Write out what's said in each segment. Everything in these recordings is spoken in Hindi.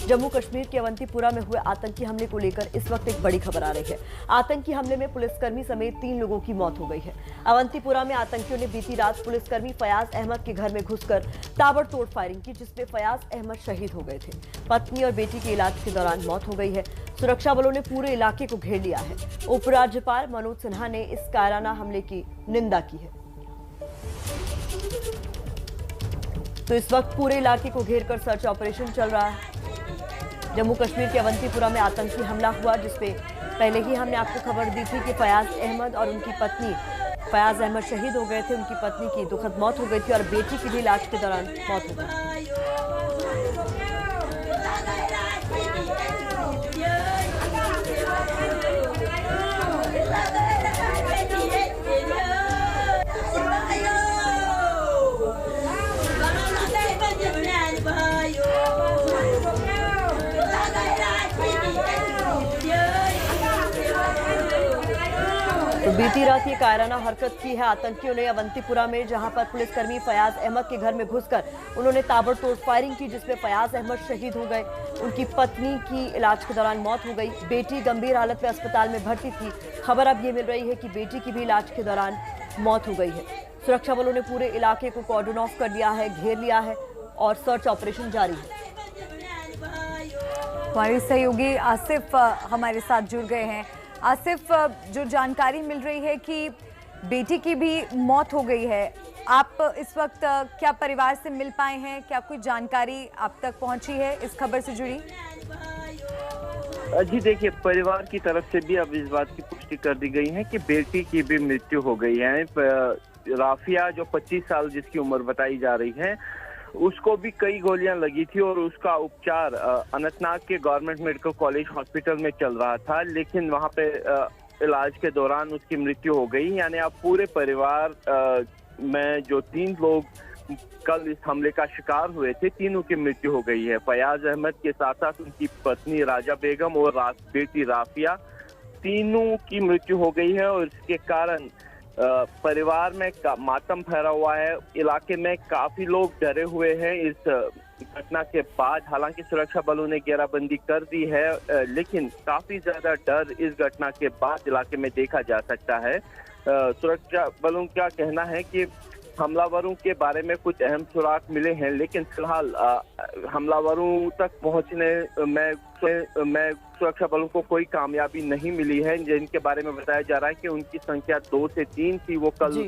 जम्मू कश्मीर के अवंतीपुरा में हुए आतंकी हमले को लेकर इस वक्त एक बड़ी खबर आ रही है। आतंकी हमले में पुलिसकर्मी समेत 3 लोगों की मौत हो गई है। अवंतीपुरा में आतंकियों ने बीती रात पुलिसकर्मी फयाज अहमद के घर में घुसकर ताबड़तोड़ फायरिंग की, जिसमें फयाज अहमद शहीद हो गए थे। पत्नी और बेटी के इलाज के दौरान मौत हो गई है। सुरक्षा बलों ने पूरे इलाके को घेर लिया है। उपराज्यपाल मनोज सिन्हा ने इस कायराना हमले की निंदा की है। तो इस वक्त पूरे इलाके को घेरकर सर्च ऑपरेशन चल रहा है। जम्मू कश्मीर के अवंतीपुरा में आतंकी हमला हुआ, जिसपे पहले ही हमने आपको खबर दी थी कि फयाज अहमद और उनकी पत्नी फयाज अहमद शहीद हो गए थे। उनकी पत्नी की दुखद मौत हो गई थी और बेटी की भी इलाज के दौरान मौत हो गई। तो बीती रात ये कायराना हरकत की है आतंकियों ने अवंतीपुरा में, जहां पर पुलिसकर्मी फयाज अहमद के घर में घुसकर उन्होंने ताबड़तोड़ फायरिंग की, जिसमें फयाज अहमद शहीद हो गए। उनकी पत्नी की इलाज के दौरान मौत हो गई। बेटी गंभीर हालत में अस्पताल में भर्ती थी। खबर अब ये मिल रही है कि बेटी की भी इलाज के दौरान मौत हो गई है। सुरक्षा बलों ने पूरे इलाके को कॉर्डन ऑफ कर दिया है, घेर लिया है और सर्च ऑपरेशन जारी है। हमारे सहयोगी आसिफ हमारे साथ जुड़ गए हैं। आसिफ, जो जानकारी मिल रही है कि बेटी की भी मौत हो गई है, आप इस वक्त क्या परिवार से मिल पाए हैं? क्या कोई जानकारी आप तक पहुंची है इस खबर से जुड़ी? जी देखिए, परिवार की तरफ से भी अब इस बात की पुष्टि कर दी गई है कि बेटी की भी मृत्यु हो गई है। राफिया, जो 25 साल जिसकी उम्र बताई जा रही है, उसको भी कई गोलियां लगी थी और उसका उपचार अनंतनाग के गवर्नमेंट मेडिकल कॉलेज हॉस्पिटल में चल रहा था, लेकिन वहां पे इलाज के दौरान उसकी मृत्यु हो गई। यानी अब पूरे परिवार में जो 3 लोग कल इस हमले का शिकार हुए थे, तीनों की मृत्यु हो गई है। फयाज अहमद के साथ साथ उनकी पत्नी राजा बेगम और बेटी राफिया, तीनों की मृत्यु हो गई है और इसके कारण परिवार में मातम फैला हुआ है। इलाके में काफी लोग डरे हुए हैं इस घटना के बाद। हालांकि सुरक्षा बलों ने घेराबंदी कर दी है, लेकिन काफी ज्यादा डर इस घटना के बाद इलाके में देखा जा सकता है। सुरक्षा बलों का कहना है कि हमलावरों के बारे में कुछ अहम सुराग मिले हैं, लेकिन फिलहाल हमलावरों तक पहुंचने में सुरक्षा बलों को कोई कामयाबी नहीं मिली है। जिनके बारे में बताया जा रहा है कि उनकी संख्या 2 से 3 थी। वो कल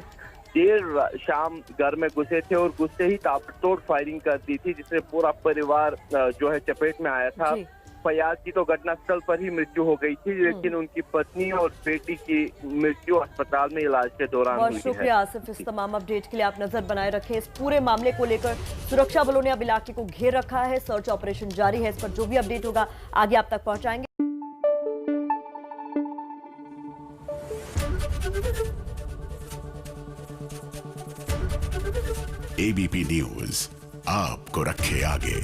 देर शाम घर में घुसे थे और घुसते ही ताबड़तोड़ फायरिंग कर दी थी, जिससे पूरा परिवार जो है चपेट में आया था। फयाज की तो घटनास्थल पर ही मृत्यु हो गई थी, लेकिन उनकी पत्नी और बेटी की मृत्यु अस्पताल में इलाज के दौरान हुई है। बहुत शुक्रिया आसिफ, इस तमाम अपडेट के लिए। आप नजर बनाए रखें। इस पूरे मामले को लेकर सुरक्षा बलों ने अब इलाके को घेर रखा है। सर्च ऑपरेशन जारी है। इस पर जो भी अपडेट होगा आगे आप तक पहुंचाएंगे। एबीपी न्यूज आपको रखे आगे।